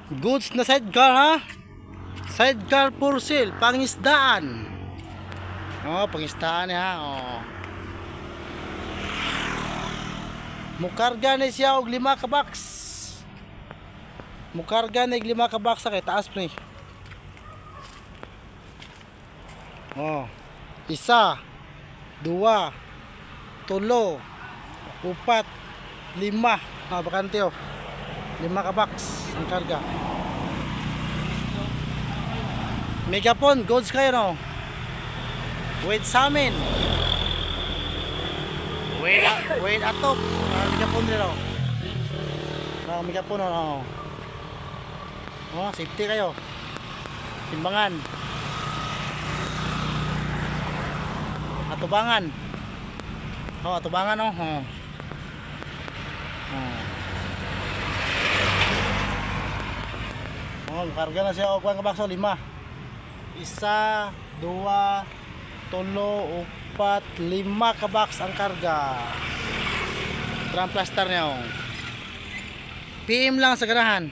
Goods na sidecar ha. Sidecar for sale, pangisdaan. Oh, pangisdaan ha. Oh. Mukarga na siya og 5 ka box. Mukarga na 5 ka box sa kay taas pre. Oh. 1, 2, 3, 4, 5. Ah, bakante oh. 5 ka box ang karga. Megapon, goods kayo no. Wait sa amin. Wait atop. Megapon din no. Megapon no. Oh, safety kayo. Timbangan. Atubangan. Oh, atubangan oh. Oh, karga na siya og kuan ka bakso 5. 1, 2, 3, 4, 5 ka box ang karga. Tram plaster niya oh. PM lang sa ganahan.